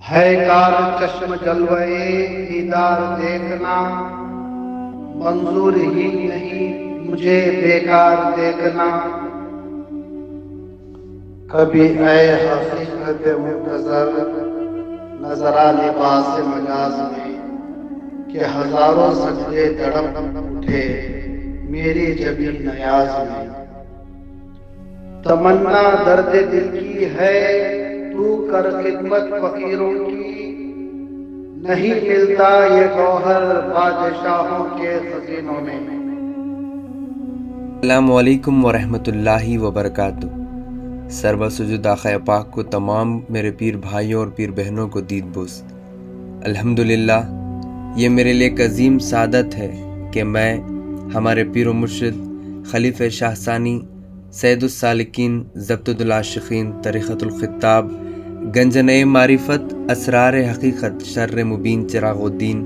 ہے کار چشم جلوے دیدار دیکھنا، منظور ہی نہیں مجھے بیکار دیکھنا۔ کبھی اے حقیقت منتظر نظر آ لباس مجاز میں، کہ ہزاروں سجدے تڑپ اٹھے میری جبیں نیاز میں۔ تمنا درد دل کی ہے تو کر خدمت فقیروں کی، نہیں ملتا یہ گوہر بادشاہوں کے خزینوں میں۔ السلام علیکم ورحمۃ اللہ وبرکاتہ۔ سربہ سجود آقا پاک کو تمام میرے پیر بھائیوں اور پیر بہنوں کو دید بوس۔ الحمدللہ، یہ میرے لیے ایک عظیم سعادت ہے کہ میں ہمارے پیر و مرشد خلیفہ شاہ ثانی سید السالکین ضبطۃ العاشقین طریقۃ الخطاب گنجنۂ معرفت اسرار حقیقت شر مبین چراغ الدین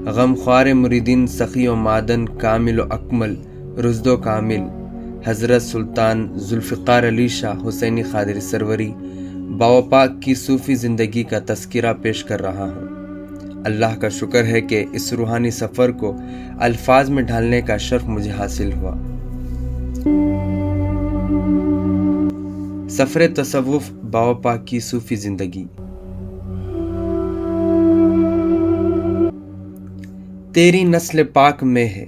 غم خوار مریدین سخی و معدن کامل و اکمل رشد و کامل حضرت سلطان ذوالفقار علی شاہ حسینی قادری سروری بابا پاک کی صوفی زندگی کا تذکرہ پیش کر رہا ہوں۔ اللہ کا شکر ہے کہ اس روحانی سفر کو الفاظ میں ڈھالنے کا شرف مجھے حاصل ہوا۔ سفر تصوف بابا پاک کی صوفی زندگی۔ تیری نسل پاک میں ہے،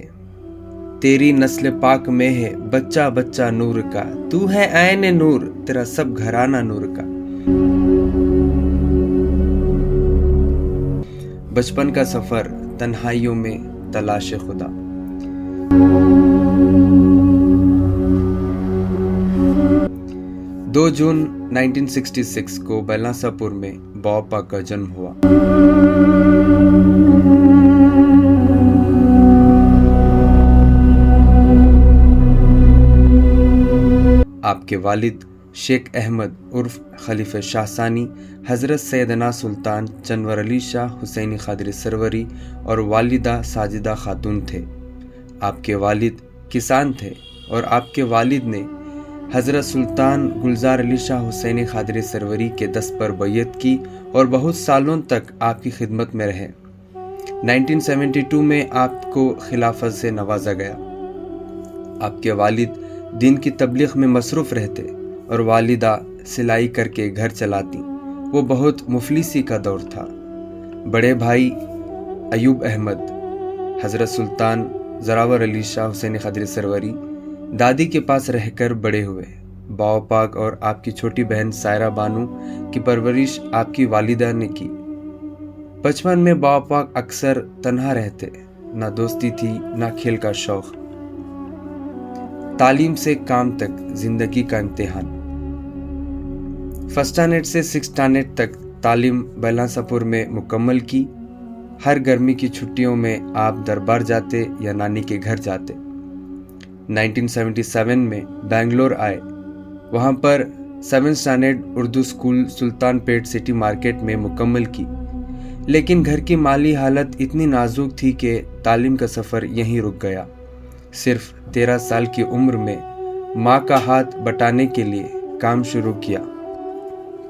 تیری نسل پاک میں ہے بچہ بچہ نور کا، تو ہے عین نور تیرا سب گھرانہ نور کا۔ بچپن کا سفر تنہائیوں میں تلاش خدا۔ 2 جون 1966 کو بیلاسا پور میں بابا پاک کا جنم ہوا۔ آپ کے والد شیخ احمد عرف خلیفہ شاہ ثانی حضرت سیدنا سلطان چنور علی شاہ حسینی قادری سروری اور والدہ ساجدہ خاتون تھے۔ آپ کے والد کسان تھے اور آپ کے والد نے حضرت سلطان گلزار علی شاہ حسینی قادری سروری کے دست پر بیعت کی اور بہت سالوں تک آپ کی خدمت میں رہے۔ 1972 میں آپ کو خلافت سے نوازا گیا۔ آپ کے والد دین کی تبلیغ میں مصروف رہتے اور والدہ سلائی کر کے گھر چلاتی۔ وہ بہت مفلسی کا دور تھا۔ بڑے بھائی ایوب احمد حضرت سلطان زراور علی شاہ حسینی قادری سروری دادی کے پاس رہ کر بڑے ہوئے۔ بابا پاک اور آپ کی چھوٹی بہن سائرہ بانو کی پرورش آپ کی والدہ نے کی۔ بچپن میں بابا پاک اکثر تنہا رہتے، نہ دوستی تھی نہ کھیل کا شوق۔ تعلیم سے کام تک زندگی کا امتحان۔ فرسٹ اسٹینڈرڈ سے 6 اسٹینڈرڈ تک تعلیم بیلاسا پور میں مکمل کی۔ ہر گرمی کی چھٹیوں میں آپ دربار جاتے یا نانی کے گھر جاتے۔ 1977 میں بنگلور آئے۔ وہاں پر 7 اسٹینڈرڈ اردو اسکول سلطان پیٹ سٹی مارکیٹ میں مکمل کی، لیکن گھر کی مالی حالت اتنی نازک تھی کہ تعلیم کا سفر یہیں رک گیا۔ صرف 13 سال کی عمر میں ماں کا ہاتھ بٹانے کے لیے کام شروع کیا۔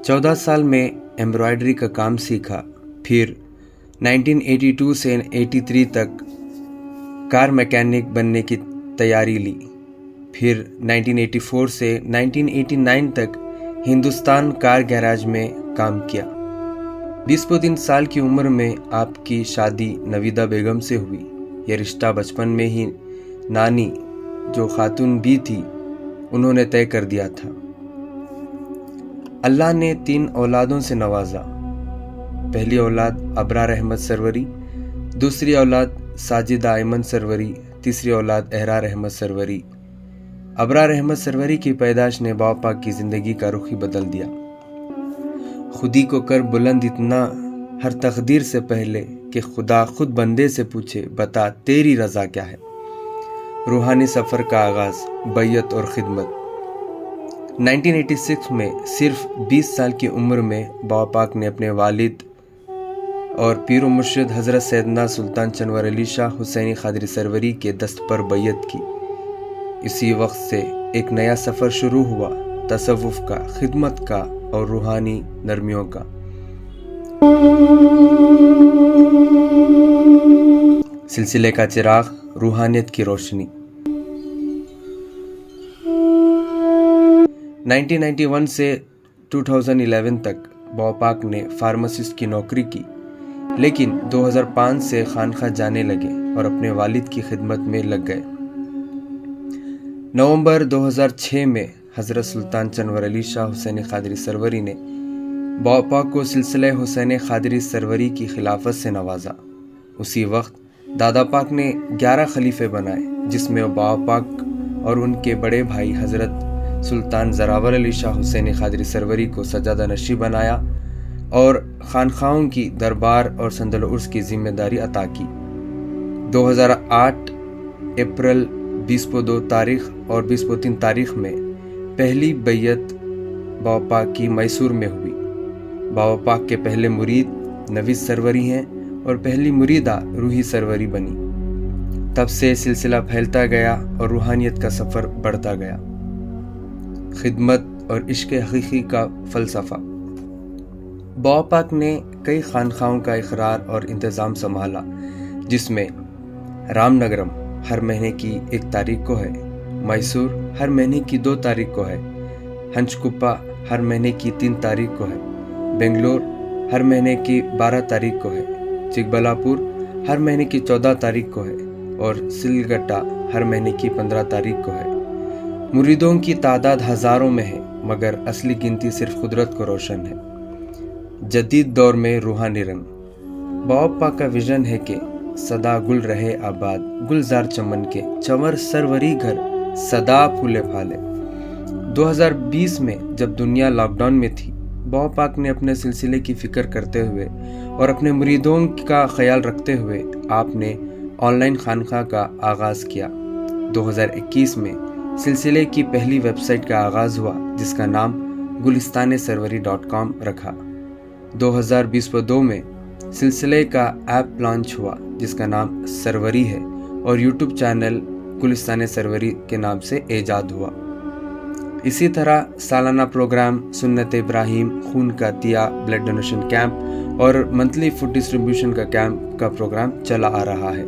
14 سال میں ایمبرائڈری کا کام سیکھا۔ پھر 1982 سے 83 تک کار میکینک بننے کی تیاری لی۔ پھر 1984 سے 1989 تک ہندوستان کار گیراج میں کام کیا۔ 23 سال کی عمر میں آپ کی شادی نویدہ بیگم سے ہوئی۔ یہ رشتہ بچپن میں ہی نانی جو خاتون بھی تھی انہوں نے طے کر دیا تھا۔ اللہ نے 3 اولادوں سے نوازا۔ پہلی اولاد ابرار احمد سروری، دوسری اولاد ساجدہ ایمن سروری، تیسری اولاد احرار احمد سروری۔ ابرار احمد سروری کی پیدائش نے بابا پاک کی زندگی کا رخ ہی بدل دیا۔ خودی کو کر بلند اتنا ہر تقدیر سے پہلے کہ خدا خود بندے سے پوچھے بتا تیری رضا کیا ہے۔ روحانی سفر کا آغاز بیعت اور خدمت۔ 1986 میں صرف 20 سال کی عمر میں بابا پاک نے اپنے والد اور پیر و مرشد حضرت سیدنا سلطان چنور علی شاہ حسینی قادری سروری کے دست پر بیعت کی۔ اسی وقت سے ایک نیا سفر شروع ہوا، تصوف کا، خدمت کا اور روحانی نرمیوں کا۔ सिलसिले का चिराग, रूहानियत की रोशनी। 1991 से 2011 तक बापाक ने फार्मासिस्ट की नौकरी की, लेकिन 2005 से खानखा जाने लगे और अपने वालिद की खिदमत में लग गए। नवंबर 2006 में हज़रत सुल्तान चनवर अली शाह हुसैनी क़ादरी सरवरी ने बापाक को सिलसिले हुसैन क़ादरी सरवरी की खिलाफत से नवाजा। उसी वक्त दादा पाक ने 11 खलीफे बनाए, जिसमें बापाक और उनके बड़े भाई हज़रत सुल्तान ज़रावर अली शाह हुसैनी क़ादरी सरवरी को सज्जादा नशी बनाया और खानखाओं की दरबार और संदल उर्स की जिम्मेदारी अता की। 2008 अप्रैल 20 तारीख और 20 तारीख में पहली बैयत बाबा पाक की मैसूर में हुई। बाबा पाक के पहले मुरीद नवीद सरवरी हैं और पहली मुरीदा रूही सरवरी बनी। तब से सिलसिला फैलता गया और रूहानियत का सफ़र बढ़ता गया। खिदमत और इश्क़ हकीकी का फ़लसफ़ा। बाबा पाक ने कई खानखाओं का इक़रार और इंतज़ाम संभाला, जिसमें रामनगरम हर महीने की 1 तारीख को है, मैसूर हर महीने की 2 तारीख को है, हंचकुप्पा हर महीने की 3 तारीख को है, बेंगलोर हर महीने की 12 तारीख को है, चिकबल्लापुर हर महीने की 14 तारीख को है और सिलगट्टा हर महीने की 15 तारीख को है। मुरीदों की तादाद हज़ारों में है, मगर असली गिनती सिर्फ कुदरत को रोशन है। जदीद दौर में रूहानी रंग। बाबा पाक का विजन है कि सदा गुल रहे आबाद, गुलजार चमन के चंवर सरवरी घर सदा फूले फाले। 2020 में जब दुनिया लॉकडाउन में थी, बाबा पाक ने अपने सिलसिले की फ़िक्र करते हुए और अपने मुरीदों का ख्याल रखते हुए आपने ऑनलाइन खानखा का आगाज़ किया। 2021 में सिलसिले की पहली वेबसाइट का आगाज़ हुआ, जिसका नाम gulistanesarwari.com रखा। 2022 में सिलसिले का ऐप लॉन्च हुआ, जिसका नाम सरवरी है और यूट्यूब चैनल गुलिस्तान सरवरी के नाम से ईजाद हुआ। इसी तरह सालाना प्रोग्राम सुन्नत इब्राहिम, खून का दिया, ब्लड डोनेशन कैंप और मंथली फूड डिस्ट्रीब्यूशन का कैंप का प्रोग्राम चला आ रहा है।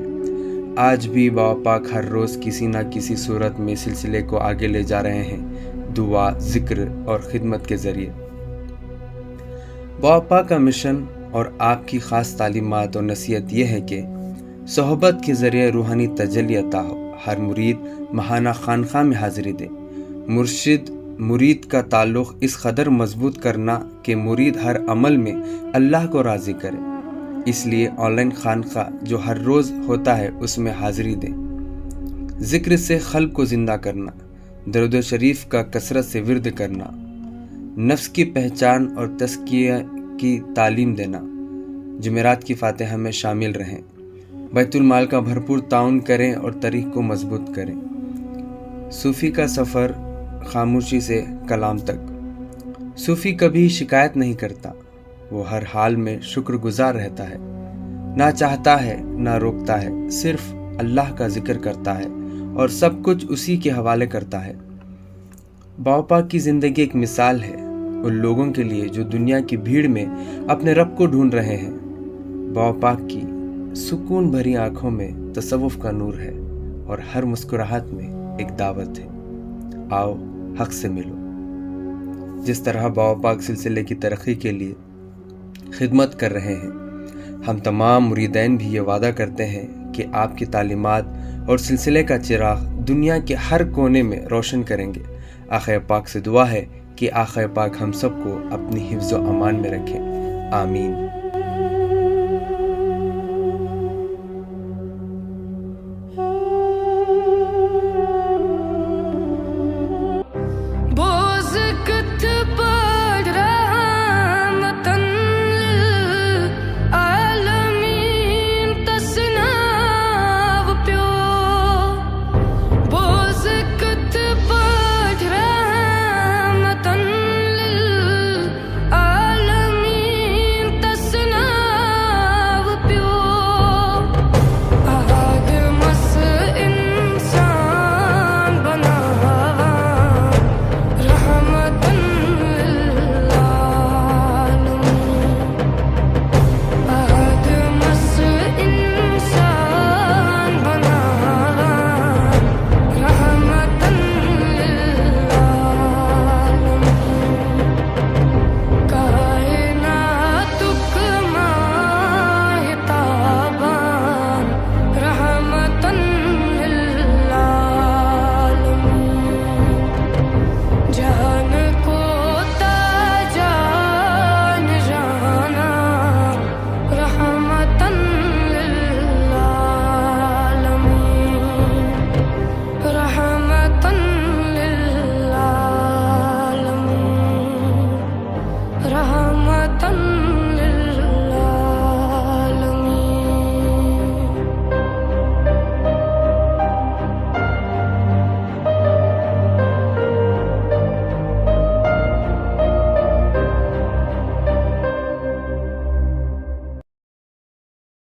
आज भी बाबा पाक हर रोज़ किसी न किसी सूरत में सिलसिले को आगे ले जा रहे हैं, दुआ, जिक्र और खिदमत के ज़रिए। बाबा पाक का मिशन और आपकी ख़ास तालीमात और नसीहत यह है कि सोहबत के ज़रिए रूहानी तजल्ली अता हो। हर मुरीद महाना खानखा में हाज़िरी दे। मुर्शिद मुरीद का ताल्लुक़ इस कदर मजबूत करना कि मुरीद हर अमल में अल्लाह को राज़ी करे। इसलिए ऑनलाइन खानखा जो हर रोज़ होता है, उसमें हाज़िरी दें। ज़िक्र से क़ल्ब को ज़िंदा करना, दरूद शरीफ का कसरत से विर्द करना, नफ्स की पहचान और तज़किया की तालीम देना। जुमेरात की फातिहा में शामिल रहें। बैतुल माल का भरपूर ताउन करें और तरीक़ को मजबूत करें। सूफ़ी का सफ़र खामोशी से कलाम तक। सूफ़ी कभी शिकायत नहीं करता, वो हर हाल में शुक्रगुजार रहता है। ना चाहता है ना रोकता है, सिर्फ अल्लाह का जिक्र करता है और सब कुछ उसी के हवाले करता है। बाबा पाक की ज़िंदगी एक मिसाल है उन लोगों के लिए जो दुनिया की भीड़ में अपने रब को ढूंढ रहे हैं। बाबा पाक की सुकून भरी आँखों में तसव्वुफ़ का नूर है और हर मुस्कुराहट में एक दावत है, आओ हक से मिलो। जिस तरह बाबा पाक सिलसिले की तरक्की के लिए खिदमत कर रहे हैं, हम तमाम मुरीदैन भी ये वादा करते हैं कि आपकी तालीमात और सिलसिले का चिराग दुनिया के हर कोने में रोशन करेंगे। आक़ा पाक से दुआ है कि आक़ा पाक हम सबको अपनी हिफ्ज़ व अमान में रखें। आमीन।